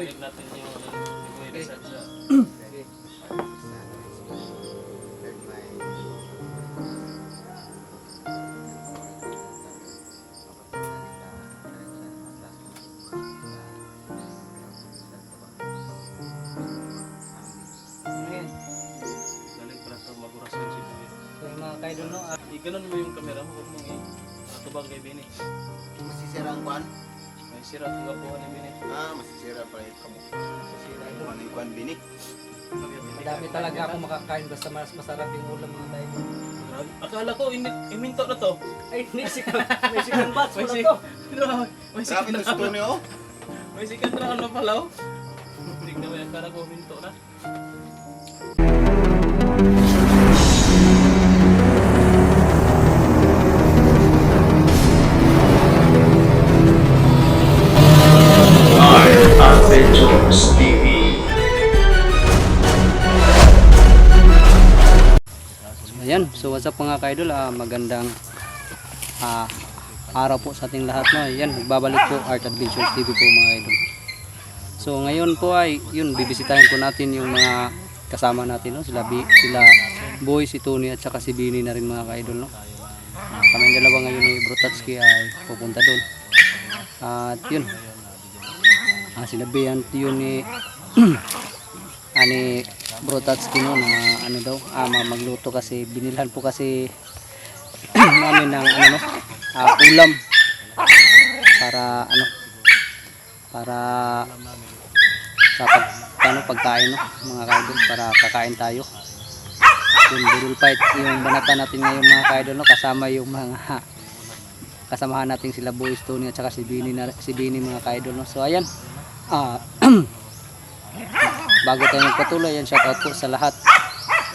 Boy. natin yung Boy Rizal sa Okay. Ayan. galing para sa mag-orasyon si Boy. So yung mga kaidol no, Iganon mo yung camera mo, huwag mong atubag kay Bini. Masisira ang kuan? May sira at gabuhan ni Bini. Masisira pala yung kamo. Masisira yung kuan yung kuan binik. madami talaga ako makakain basta mas masarap yung ulam mga kaidol. Grabe. Akala ko, iminto na to. Ay, may second batch May pala si- to. May Grabe second to sa round. Tony oh. May second round na pala oh. Tignan mo yan, akala ko iminto na. Adventures TV. Ayan, so what's up mga kaidol, magandang araw po sa ating lahat. No? Ayan, nagbabalik po Art Adventures TV po mga kaidol. So ngayon po ay yun, bibisitahin po natin yung mga kasama natin, no? Sila Boy, si Tony at saka si Bini na rin mga kaidol. No? Kami dalawa ngayon ni Bro Tatsuki ay pupunta doon. At yun, sila Bian yun ni ani Bro Tatsuki no, na ano daw magluto kasi binilhan po kasi namin ng ano ulam para sa pagkain no mga kaidol, para kakain tayo. Yung burul fight yung banata natin ngayon mga kaidol no, kasama yung mga kasamahan natin sila Boy, Tony at saka si Bini mga kaidol no. So ayan, bago tayo magpatuloy, yan shoutout po sa lahat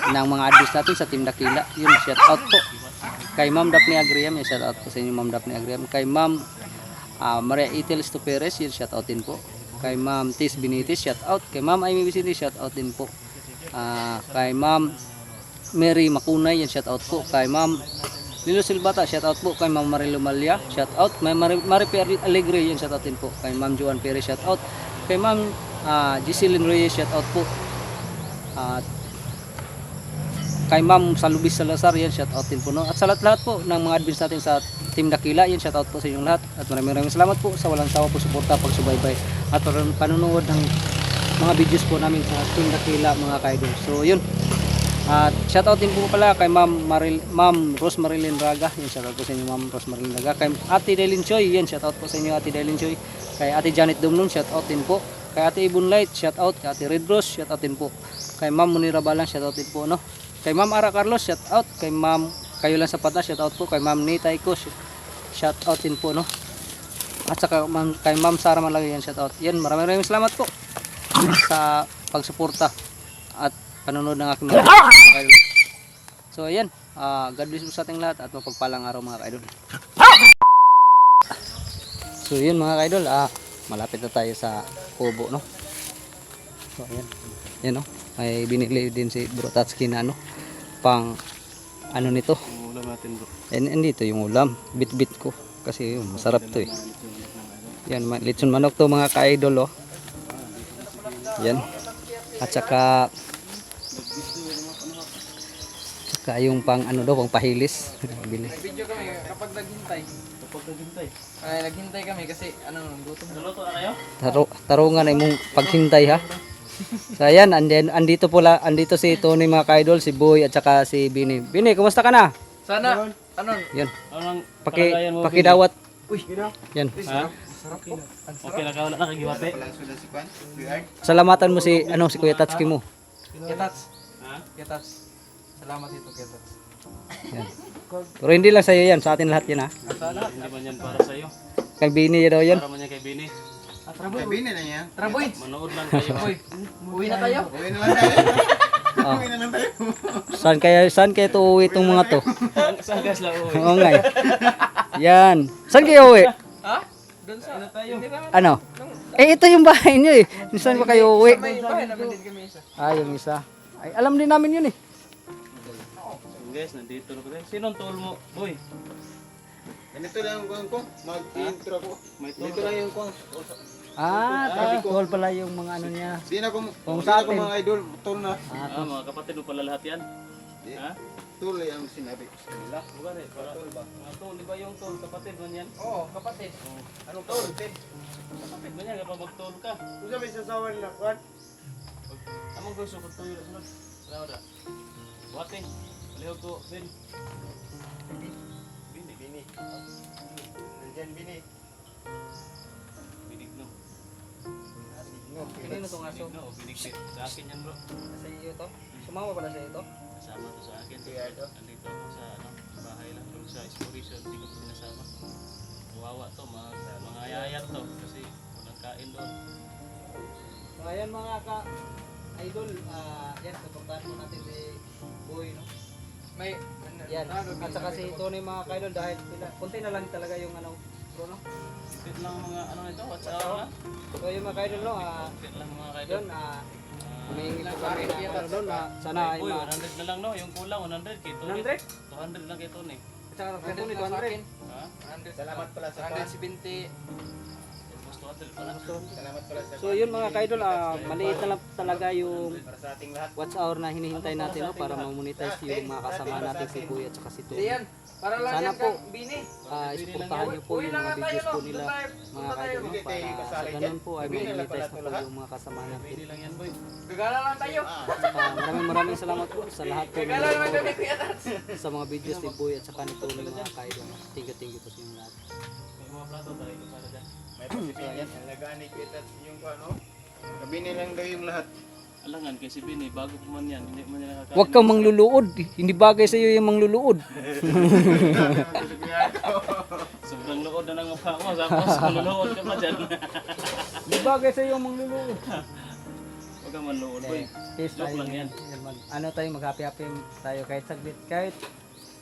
ng mga advis natin sa Team Dakila. Yun, shoutout po kay Ma'am Daphne Agriam, yan shoutout po sa inyo Ma'am Daphne Agriam. Kay Ma'am Maria Itel Stuperes, yun shoutout din po. Kay Ma'am Tis Benitis, shoutout. Kay Ma'am Amy Vicente, shoutout din po. Kay Ma'am Mary Makunay, yan shoutout po. Kay Ma'am Lilo Silbata, shoutout po. Kay Ma'am Marilo Malia, shoutout. May Maripi Alegre, yan shoutout din po. Kay Ma'am Joan Perez, shoutout. Kay Ma'am Giseline Reyes, shoutout po. At kay Ma'am Salubis Salazar, yan shoutout din po no. At sa lahat po ng mga admins natin sa Team Dakila, yan shoutout po sa inyong lahat. At maraming salamat po sa walang sawa po suporta, pagsubaybay at panonood ng mga videos po namin sa Team Dakila mga kaidol. So yun. At shoutout din po pala kay Ma'am Rosmarilyn Raga, yan shoutout po sa inyo Ma'am Rosmarilyn Raga. Kay Ate Delin Choy, yan shoutout po sa inyo Ate Delin Choy. Kay Ate Janet Dumnun, shoutout din po. Kay Ate Ibon Light, shoutout. Kay Ate Red Rose, shoutout din po. Kay Ma'am Munira Balang, shoutout din po no. Kay Ma'am Ara Carlos, shoutout. Kay Ma'am Kayulan Sapata, shoutout po. Kay Ma'am Nita Iko, shoutout din po no. At saka kay Ma'am Sara Malagay, yan shoutout. Yan, maraming salamat po sa pagsuporta at panonood ng aking mga kaidol. So ayan, God bless po sa ating lahat at mapagpalang araw mga kaidol. So yun mga kaidol, malapit na tayo sa kubo no. So ayan, yan no, may binili din si Bro Tatsuki na ano, pang ano nito. Yung ulam natin bro. Andito yung ulam, bit ko kasi yun, masarap to eh. Yan, lechon manok to mga kaidol oh. Yan. At saka yung pang ano daw, pang pahilis. Bili. Video kami kapag naghintay. Ay, naghintay kami kasi gutom. Naluto na kayo? Tarungan ay mong paghintay ha. So ayan, andito si Tony mga kaidol, si Boy at saka si Bini. Bini, kumusta ka na? Sana, Yan. Anong kalagayan mo? Pakidawat. Yan. Ha? Okay na ka, wala na kagiwate. Si kuan, VR. Salamatan mo si Kuya Tatsuki mo. Ketats. Ha? Ketats. Salamat dito, Ketats. Yan. Pero hindi lang sa'yo yan, sa atin lahat yan ha. Hindi man yan para sa'yo. Kay Bini daw yan. Para man yan kay Bini. Traboy. Sabihin na lang yan. Traboy. Manood lang kayo. Boy, uwi na tayo. Uwi na lang tayo. Oh. Uwi na lang tayo. Saan kaya to uwi itong mga to? Saan gas lang uwi? Oo nga eh. Yan. Saan kayo uwi? Ha? Doon sa tayo. Ano? Ito yung bahay nyo eh. Saan ba kayo uwi? May bahay naman din kami isa. Yung isa. Ay, alam din namin yun eh. Guys, nandito na pala. Sinong tool mo? Boy. Ganito lang yung kuan ko. Mag-intro ko. May tool Dito lang yung kuan. tol pala yung mga ano niya. Di na ko Kung di sa na ko atin. mga idol, tol na. Mga kapatid mo pala lahat yan. Ha? Tol ang sinabi ko sa kanila. Bukan eh, para tol ba? Mga tol, di ba yung tol, kapatid mo yan? Oo, kapatid. Anong tol? Kapatid mo yan, kapag mag-tol ka. Kung sa may sasawan na, kwan? Amang gusto ko tuyo sunod. Salamat ah. Buhati. Palihog ko, Ben. Bini. Bini. Nandiyan Bini. Binig no. Kanino tong aso? Binig no, binig sit. Sa akin yan bro. Sa iyo to? Sumama pala sa iyo to? Kasama to sa akin. Andito ako sa bahay lang. Doon sa exploration, hindi ko ito pinasama. Kawawa to, mga ayayat to. Kasi walang kain doon. So ayan mga ka-idol, yan, suportahan mo natin si Boy, no? May Yan, at saka si Tony mga ka-idol dahil kunti na lang talaga yung ano, bro, no? Tit lang mga ano ito, what's up ha? So yung mga ka-idol, no, Tit lang mga kaidol. yun, humingi po kami ng ano doon, sana ay Uy, 100 na lang no, yung kulang 100 kay Tony. 100? 200 lang kay Tony. At saka kay Tony, 200. Ha? Salamat pala sa 170. Almost 200 pala. Salamat pala sa So yun mga ka-idol, maliit na lang talaga yung para sa ating lahat. watch hour na hinihintay natin, no, para ma-monetize yung mga kasama natin si Boy at saka si Tony. Yan. Para lang Sana yan po, kang Bini. isportahan niyo po yung mga videos po nila mga ka-idol, no, para sa ganun po ay ma-monetize na po yung mga kasama natin. Pili lang yan boy. Gagala lang tayo. Maraming salamat po sa lahat po Gagala lang kami kuya Tats. sa mga videos ni Boy at saka ni Tony mga ka-idol. Thank you po sa inyo lahat. May mga plato tayo para dyan. May pasipin. Alagaan ni Kuya Tats yung ano. Bini lang daw yung lahat. Alangan kasi Bini, bago pa man yan, hindi man yan nakakain. Huwag kang mangluluod. Hindi bagay sa iyo yung mangluluod. Sobrang luod na ng mukha mo, tapos maluluod ka pa dyan. Hindi bagay sa iyo yung mangluluod. Huwag kang manluod boy. Yes, Joke lang yan. Ano tayo, mag-happy-happy tayo kahit saglit. Kahit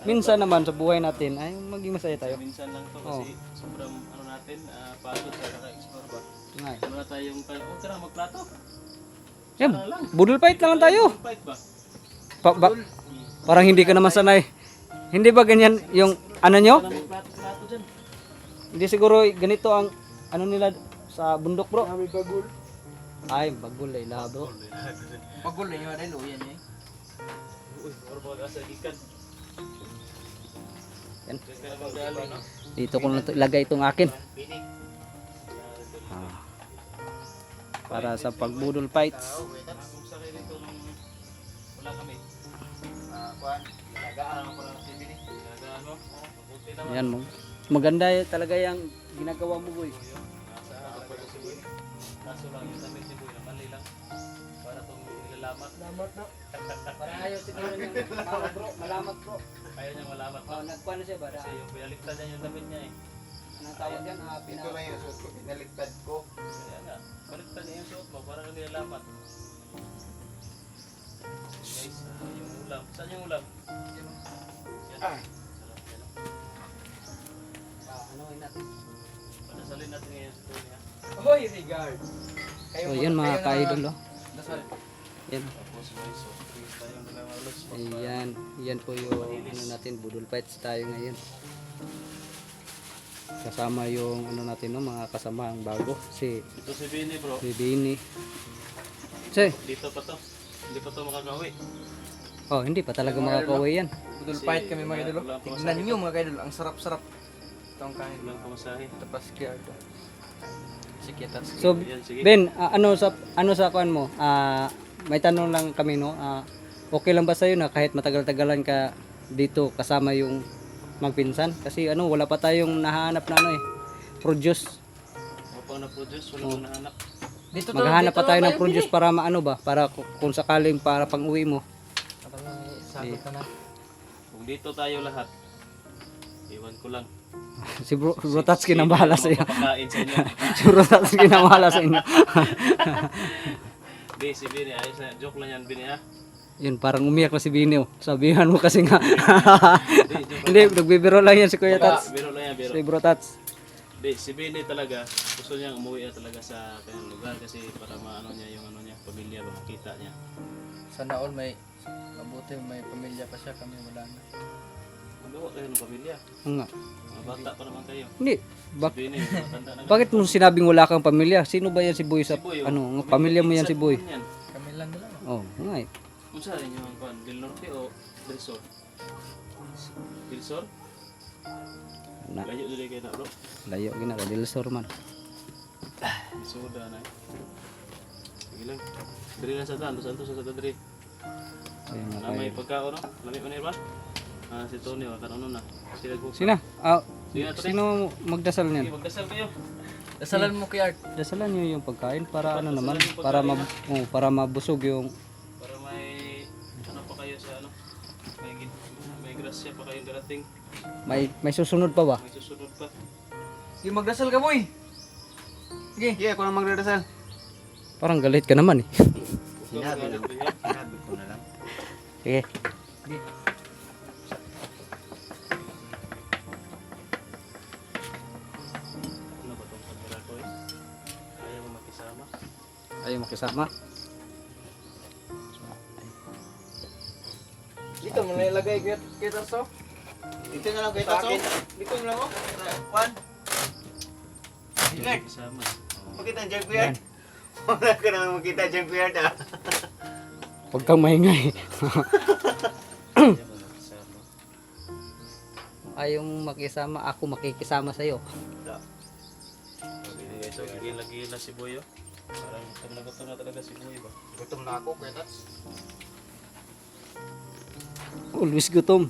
minsan naman sa buhay natin ay maging masaya tayo. Minsan lang to kasi sobrang ano natin, pagod sa kaka-explore ba. Ngay. Wala tayong tara magplato. Yan, budol fight na lang tayo. Fight ba? Parang hindi ka naman sanay. Hindi ba ganyan yung ano nyo? Tara magplato dyan. Hindi siguro ganito ang ano nila sa bundok bro. Ay, bagul ay labo. Pagul na yung adil. Yan eh. Uy, or baga sa ikan. Yan. Kasi na magdalo, no? Dito ko na ilagay itong akin. Para sa pagbudol fights. Kung sa kayo dito nung wala kami. Kwan. Alagaan ko lang si Bini. Nagagaan mo? Mabuti naman. Yan mo. Maganda talaga yung ginagawa mo boy. Nasa ako si Boy. Kaso lang yung damit ni Boy na mali lang. Para itong nilalamat. Salamat na. Para ayaw siguro niya malamat bro. Malamat bro. Ayaw niya malamat pa. Nagkuhan na siya ba? Kasi yung pinaliktad niya yung damit niya eh. Anong tawag yan? Ito lang yung suot ko. Pinaligtad ko. Kaya nga, baliktad niya yung suot mo para nilalamat. Guys, yung ulam. Saan yung ulam? Yan. Sarap yan. Anoin natin. Padasalin natin ngayon sa tuloy niya. Hoy, regard. So yan mga ka-idol oh. Dasal. Yan. Tapos may soft drinks tayong nagamalos. Ayan. Yan po yung ano natin. Budol fights tayo ngayon. Kasama yung ano natin no, mga kasama ang bago. Si Ito si Bini bro. Bini. Si. Dito pa to. Hindi pa to makakawi. Oh, hindi pa talaga makakauwi yan. Budol fight kami mga idol. Tignan nyo mga idol. Ang sarap-sarap. Itong kain. Walang pamasahe. Tapos kaya ito. Sige, Tats. So, Yan, sige. Ben, ano sa kuan mo? May tanong lang kami no. Okay lang ba sa na kahit matagal-tagalan ka dito kasama yung magpinsan? Kasi ano, wala pa tayong nahanap na ano produce. Wala pang na-produce, wala pang nahanap. Dito to, Maghahanap dito pa tayo lang ng produce para maano ba? Para kung sakaling para pang-uwi mo. Sagot ka na. Kung dito tayo lahat, iwan ko lang. Si Bro Tatsky na bahala sa iyo. Mapakain sa inyo. Si Bro Tatsky na bahala sa inyo. Di, si Bini, ayos na. Joke lang yan, Bini ha. Yun, parang umiyak na si Bini. Oh. Sabihan mo kasi nga. Di, joke Hindi, nagbibiro lang yan si Kuya Tats. Biro lang yan, biro. Si Bro Tats. Di, si Bini talaga, gusto niyang umuwi na talaga sa kanyang lugar kasi para maano niya yung ano niya, pamilya ba makita niya. Sana all may mabuti may pamilya pa siya, kami wala na. Magawa kayo ng pamilya. Nga. Mga bata pa naman kayo. Hindi. Sabihin niyo, matanda na. Bakit mo sinabing wala kang pamilya? Sino ba yan si Boy sa Si Boy, oh. ano, pamilya mo yan si Boy? Yan. Kami lang nila. Oh, nga eh. Kung saan rin yung kuan, Del Norte o Del Sur? Del Sur? Na, Layo dili kayo na bro. layo gina ka Del Sur man. Suda na eh. Sige lang. Diri lang sa tan, santos sa diri. Ayun nga Na may kayo. pagkaon no? Lami man ba? Ah, si Tony wa kanon na. Sila ko. Sina? Ah, Sige, ito, sino magdasal Sige, niyan? magdasal kayo. Dasalan mo kay Art. Dasalan niyo yung pagkain para ano naman, Dasalan yung para pagkain, para mabusog yung Para may ano pa kayo sa ano? May grasya pa kayong darating. may susunod pa ba? May susunod pa. Sige, magdasal ka, boy. Sige. Sige, ako na magdadasal. Parang galit ka naman eh. Sinabi lang. Sinabi ko na lang. Sige. Sige. Ano ba itong pagkara ko eh? Ayaw mo makisama. Ayaw makisama. Dito mo nilagay kay Tarso. Dito na lang kayo, Tatso. Dito na lang, oh. Juan, Ayaw Ingat. makisama. makita dyan, Kuya. Wala ka naman makita dyan, Kuya, ah. Huwag kang maingay. Ayaw mo makisama. Ayaw mong makisama, ako makikisama sa'yo. Hindi guys, so gigil-gigil na si Boy oh. Parang gutom na talaga si Boy ba? Gutom na ako, Kuya Tats. Always gutom.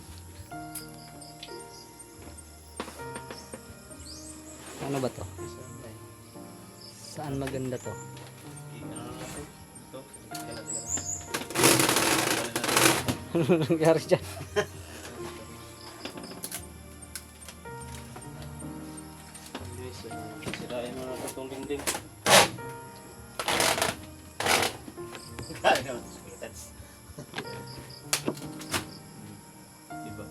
Ano ba to? Kisama eh. Saan maganda to? Ano na natin? Ito. Teka lang. Balik natin. Ano nangyari dyan? Guys, sirain mo na itong dingding. Ano, Kuya Tats. Diba?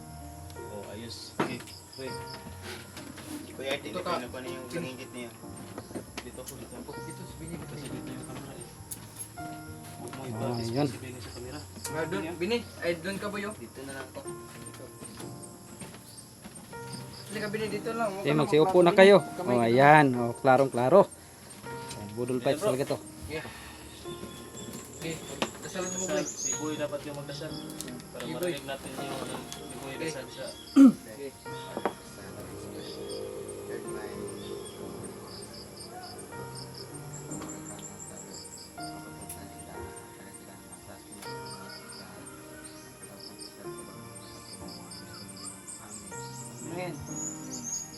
Oh, ayos. Okay. Okay. Kuya, ito ka. Ano pa na yung pinigit niya? Dito ako, dito ako. Ito si Bini. Kasi dito yung camera eh. Huwag mo iba, Ah, display yan. si Benny sa camera. Doon, Bini. Ay, doon ka, boy. Dito na lang po. Hindi ka, Bini. Dito lang. Okay, magsiupo na kayo. Oh, ayan. Oh, klarong-klaro. Ayan, budol pipes talaga to. Okay. Dasalan mo, Dasal, boy. si Boy dapat yung magdasal. Para Si Boy. marinig natin yung si Boy dasal sa Okay. Amen.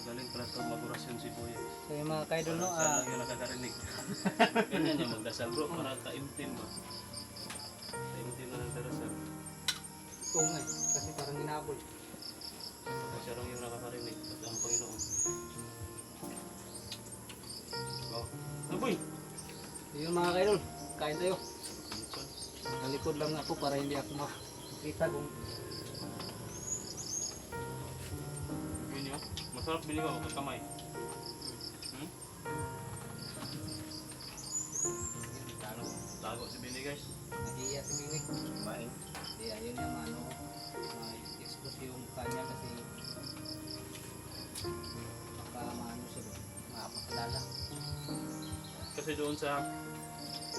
galing pala ito mag-orasyon si Boy. So yung mga kaidol no, Dasal lang yung nakakarinig. Ganyan yung magdasal bro, para taimtim ba? Taimtim na nagdarasal. oo nga eh, kasi parang ginabol. Kapag siya lang yung nakakarinig at ang Panginoon. Oh, ano Boy? So yung mga kaidol, kain tayo. Lechon. Nalikod lang ako para hindi ako makita kung Bini oh. Masarap bini ko, magkakamay. Hmm? Ano? Tago si Bini guys. nahiya si Binig. Kumain. Hindi, ayun yung ano, ma-expose yung kanya kasi baka maano siya, makapakilala. Kasi doon sa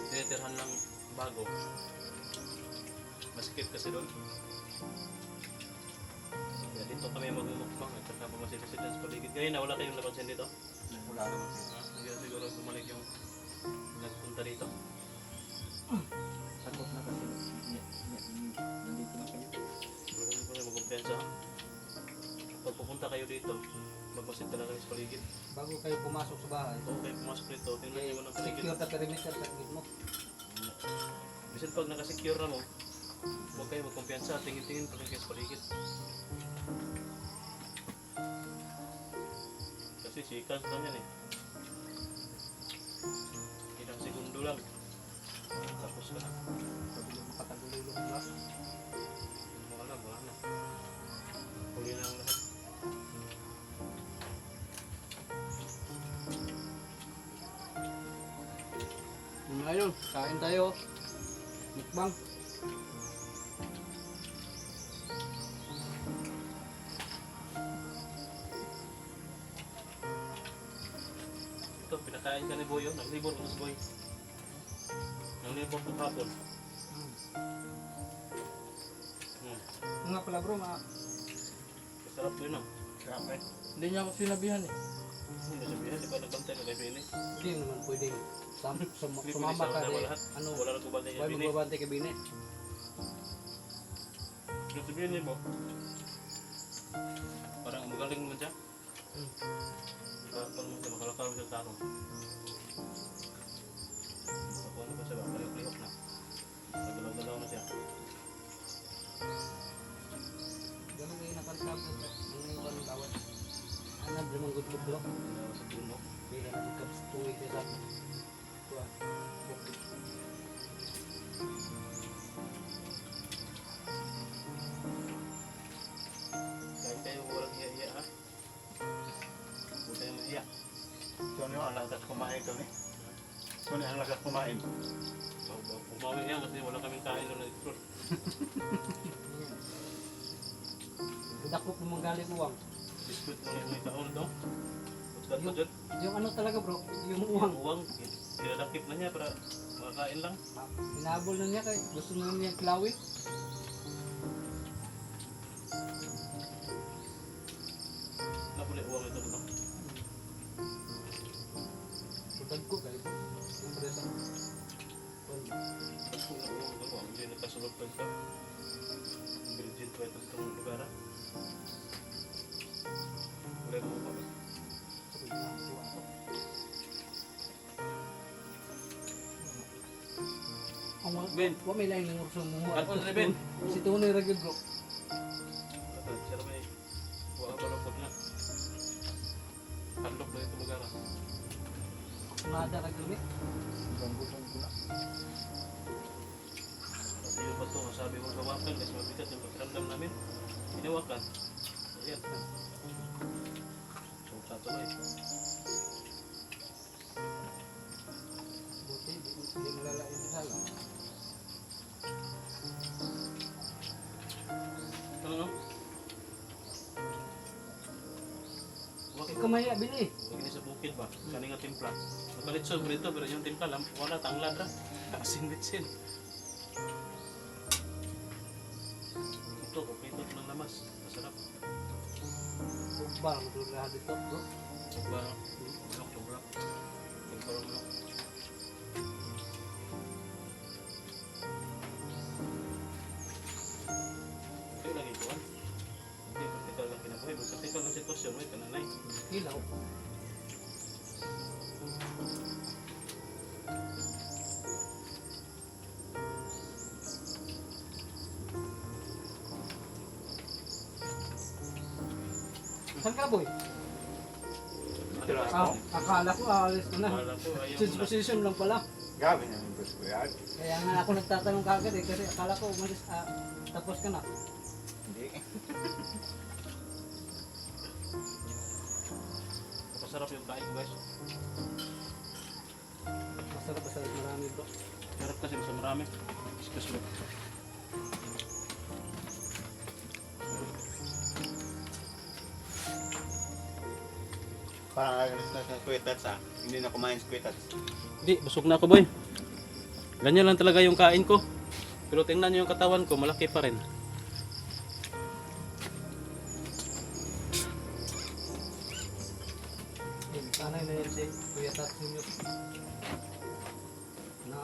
tinitirhan ng bago, masikip kasi doon. Kaya dito kami magmumukbang at saka pumasita-sita sa paligid. Ngayon na wala kayong napansin dito? Wala naman siya. Hindi na siguro bumalik yung nagpunta dito. Sakot na kasi. Nandito na kayo. Pero kung kayo magkumpiyansa, pag pupunta kayo dito, magmasid talaga kayo sa paligid. Bago kayo pumasok sa bahay, Kung kayo pumasok dito, tingnan niyo muna ang paligid. secure na perimeter sa gilid mo. Bisan pag nakasecure na mo, huwag kayo magkumpiyansa, tingin-tingin pa rin kayo sa paligid. Kasi sikas lang yan eh. Ilang segundo lang. Tapos ka na. Pataguloy yung lahat. Wala na, wala na. Huli na ang lahat. Ayun, kain tayo. Mukbang. kain ka ni Boy yun. Naglibor ko si Boy. Naglibor ko hapon. Nga pala bro, Masarap yun ah. Grabe. Hindi niya ako sinabihan eh. Hindi sabihin, di ba nagkantay na kay Bini? hindi naman pwedeng Hindi sumama ka pwede rin. lahat. Ano, Wala na kubantay kay why Bini. magbabante kay Bini? Yung sabihin niyo mo, parang magaling mo siya. Parang mo siya, makalakal mo siya taro. Ako ano ba siya, palihok-lihok na. Nagalaw-galaw na siya. Ganun yung nakalakal ko. Ano yung parang bawat. Ano, brimang good bro. Sa puno. Bila na becomes tuwi siya sa tuwan. Kahit kayo walang iya-iya ha. Huwag tayo maiya. So ano ang lakas kumain to eh? So ano ang lakas kumain? Umawi yan kasi wala kaming kain doon na explore. Dakop ng manggaling uwang. Biskuit mo yung may taon to. Pagkat mo dyan, Yung ano talaga bro, yung yung uwang. uwang, kinadakip na niya para makakain lang. Hinabol na niya kay gusto na niya klawi. Napuli uwang ito ba? Tutag ko kayo. Siyempre sa... Tapos kung uwang ito, hindi nakasulog pa ito. Virgin pa ito itong lugar. Wala mo pa ba? Ang Ben. wa may lain ng urso mo. Katon rin, Ben. Si Tony Ragid bro. Siya may huwag ka palapot na. Handok na itong lugar. Nada ka gumi. Gambutong ko na. Pati yung bato, sabi mo gawakan kasi mabigat yung pakiramdam namin. Hinawakan. Ayan. So, tatuloy. Buti, di malalain sa sala. Ano no? Huwag Ikaw maya bili. Huwag ini sa bukid ba? Kani nga timpla. Nagkalitson ko dito pero yung timpla lang, wala tanglad ra. Asin-bitsin. Ito, kapitot ng lamas. Masarap. Ugba, madulahan dito bro. Sobra. Manok, sobra. Sobra manok. Ito lagi kuhan. Hindi, praktikal lang kinabuhay. Praktikal lang sitwasyon, may kananay. Hilaw. Saan ka boy? Akala ko aalis ko na. Wala po, ayaw Change mo na. position lang pala. Grabe naman to si Kuya. Kaya nga ako nagtatanong kagad eh kasi akala ko umalis tapos ka na. Hindi. Masarap yung kain ko guys. Masarap marami bro. Sarap kasi mas marami. Excuse me. Parang alis na sa kwetats ah. Hindi na kumain sa kwetats. Hindi, busog na ako boy. Ganyan lang talaga yung kain ko. Pero tingnan nyo yung katawan ko, malaki pa rin. Sanay na yan si Kuya Tatsunyo. Na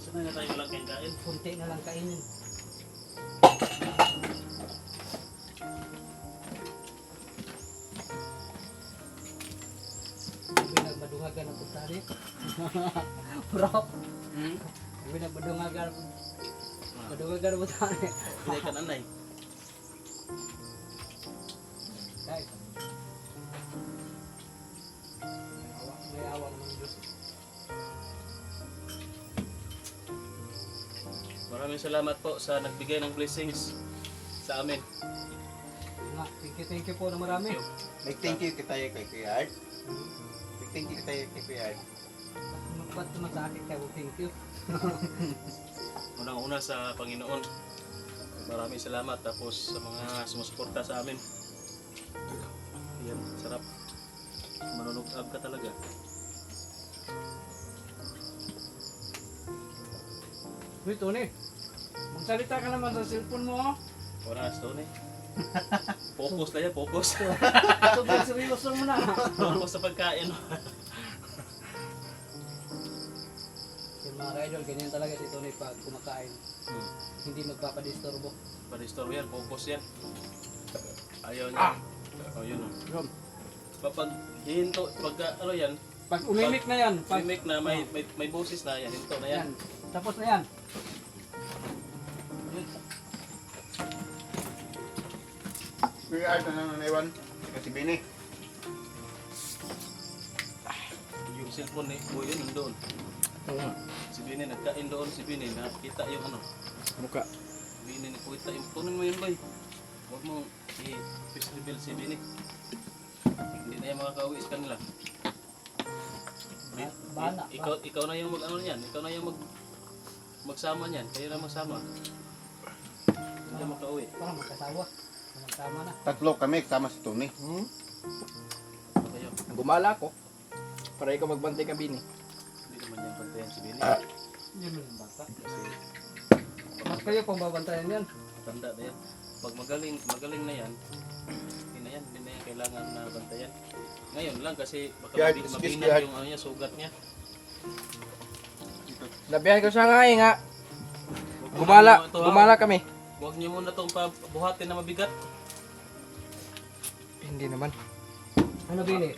Saan na tayo walang kain? kunti na lang kainin. Nagbadungagan ang putari. Bro, nagbadungagan ang putari. Hindi ka nanay. Guys, may awa naman Diyos. Maraming salamat po sa nagbigay ng blessings sa amin. Nga, thank you po na marami. Nag-thank you kita kay Kuya Art. Nag-thank you kita kay Kuya Art. Magpat naman sa akin kaya thank you. Unang-una sa Panginoon. Maraming salamat. Tapos sa mga sumusuporta sa amin. Yan, sarap. Manunugab ka talaga. Uy, Tony. Magsalita ka naman sa cellphone mo. Oras to ni. Focus na yan, focus. Sobrang seryoso mo na. Focus sa pagkain. Yung mga idol, ganyan talaga si Tony pag kumakain. Hindi magpapadisturbo. Pa-restore yan, focus yan. Ayaw niya. Oh, yun. Rom, Kapag hihinto, pagka ano yan, pag umimik na yan, pag pag na may boses na yan, hinto na yan. yan, tapos na yan. Kuya Art na nang naiwan. Kasi Bini. Yung cellphone ni Boy yun nandoon. Si Bini nagkain doon, si Bini nakita yung ano. Muka. Bini nakita yung kunin mo yun Boy. Huwag mong i-face reveal si Bini. Hindi na yan makakauwi sa kanila. Bahala. Ikaw na yung mag ano yan, ikaw na yung magsama niyan, kayo na magsama. Hindi na makauwi. Parang magkasawa. Magkasama na. Tatlo kami kasama si Tony. Ano kayo? Gumala ako. Para ikaw magbantay ka, Bini. Hindi naman yan bantayan si Bini. Yun yung bata. Kasi Mas kayo pang babantayan yan. tanda na yan. Pag magaling na yan, hindi na yan kailangan na bantayan. Ngayon lang kasi baka Yard, mabinat excuse me, yard. yung ano niya, sugat niya. Nabihan ko siya nga eh nga. Huwag mo ito, ha? Gumala kami. Huwag niyo muna itong pabuhatin na mabigat. Hindi naman. Ano Bini?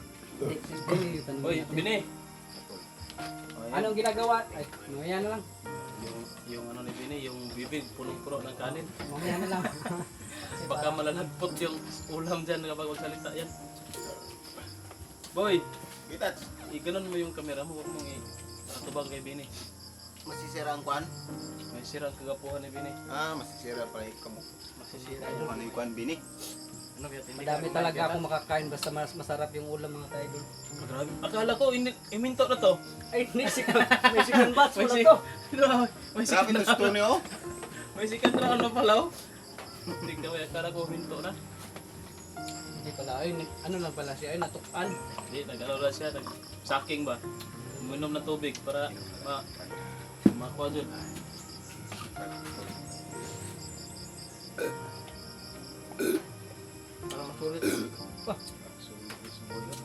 Bini, tanong Hoy, natin. Bini! Anong ginagawa? Ay, mamaya na lang. Yung ano ni Bini, yung bibig punong-puno ng kanin. Mamaya na lang. Baka malalagpot yung ulam dyan kapag magsalita yan. Boy, Gitats. iganon mo yung camera mo, huwag mong itubag kay Bini. Masisira ang kwan. May sira ang kagapuhan ni Bini. Masisira pala yung kamukha. Masisira Ano yung kwan, Bini? Ano kaya hindi Madami ka talaga kumain, ako makakain basta mas masarap yung ulam mga kaidol. Bira? Grabe. Akala ko iminto na to. Ay, may second batch May pala si- to. May Grabe sikat to si Tony, oh. May sikat na ano pala oh. Hindi ka may akala ko minto na. Hindi pala, ay, ano lang pala siya, ay natukan. Hindi, nag-ano na siya, nag-sucking ba? Uminom ng tubig para makuha dun. Para masulit. Wah, Sulit si Boy yun.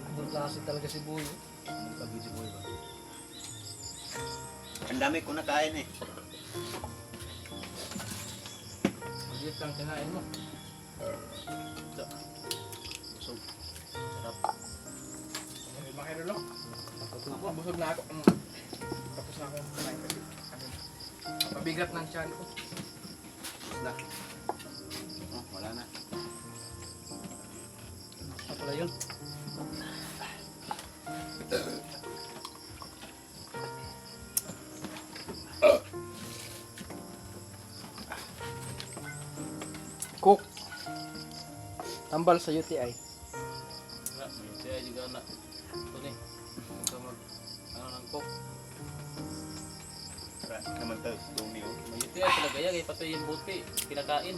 ibang klase talaga si Buyo. Nagtabi si Boy ba? Ang dami ko nakain eh. Magit lang kinain mo. Ito. Busog. Sarap. Ay, makirolo. Tapos na ako. Busog na ako. Tapos na ako kumain kasi. Pabigat ng tiyan ko. Na. Oh, wala na. Ano pala yun? Cook. Tambal sa UTI. Wala, may siya juga na. Ito ni. Huwag ka mag, ano ng coke. Naman tayo si Tony, oh. May UTI talaga yan, kaya pati yung buti, kinakain.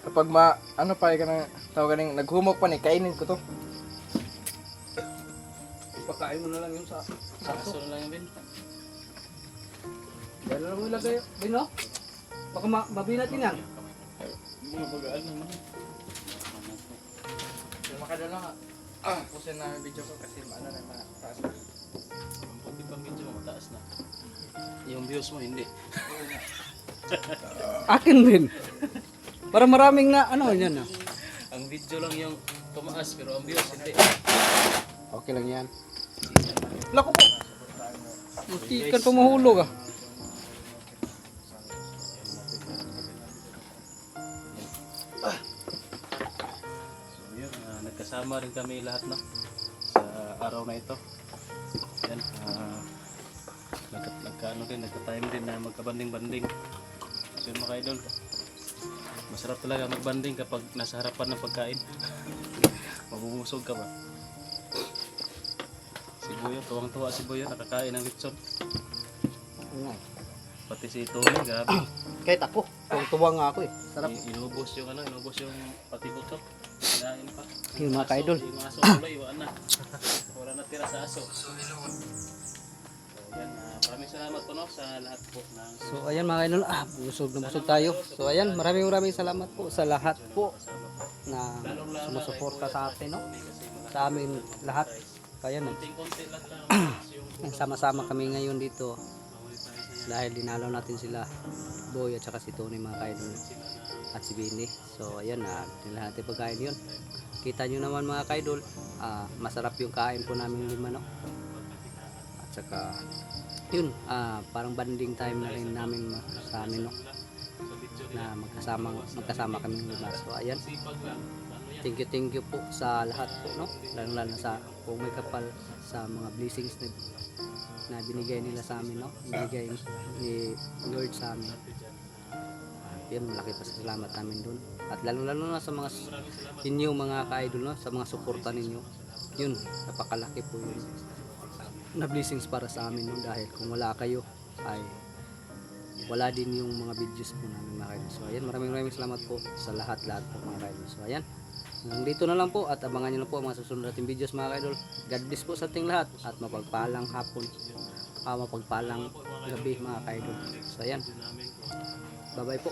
Kapag ano pa ka na tawag ganing naghumok pa ni kainin ko to. Ipakain mo na lang yun sa Saso na lang yung bin. Dahil lang mo ilagay, Bino? Baka mabinat yun yan. Mga bagaan naman. So makadala nga. Pusin na yung video ko kasi ano na mataas. Ang puti pang medyo mataas na. Yung views mo, hindi. Akin din. Para maraming na, ano yan ah. Ang video lang yung tumaas, pero ang views, hindi. Okay lang yan. Lako po. Ikan pa mahulog ah. So yun, nagkasama rin kami lahat no sa araw na ito. Yan, nagka-time din na magkabanding-banding. So yun mga idol, masarap talaga magbanding kapag nasa harapan ng pagkain. Mabubusog ka ba? Si Buyo, tuwang-tuwa si Buyo, nakakain ng lechon. Pati si Tony, grabe. Kahit ako, tuwa nga ako eh. Sarap. Inubos yung inubos yung pati buto. Kinain pa. Yung mga ka-idol. Yung aso tuloy, iwan na. Wala na tira sa aso. So yan, maraming salamat po no, sa lahat po ng So ayan mga idol, busog na busog tayo. So ayan, maraming salamat po sa lahat po na sumusuporta sa atin, no? Sa amin lahat. Kaya na. konti lang yung Sama-sama kami ngayon dito dahil dinalaw natin sila Boy at saka si Tony mga kaidol at si Bini. So ayan na, nila natin pagkain yun. Kita nyo naman mga kaidol, masarap yung kain po namin lima, no? At saka yun, parang banding time na rin namin sa amin, no? Na magkasama kami lima. So ayan, thank you po sa lahat po, no? Lalo sa kung may kapal sa mga blessings na binigay nila sa amin, no? Binigay ni Lord sa amin. Yan, malaki pa salamat namin doon. At lalo na sa mga inyo mga ka-idol, no? Sa mga suporta ninyo. Yun, napakalaki po yun na blessings para sa amin, no? Dahil kung wala kayo ay wala din yung mga videos po namin mga ka-idol. So ayan, maraming salamat po sa lahat po mga ka-idol. So ayan, dito na lang po at abangan nyo na po ang mga susunod nating videos mga ka-idol. God bless po sa ating lahat at mapagpalang hapon, mapagpalang gabi mga ka-idol. So ayan, bye bye po.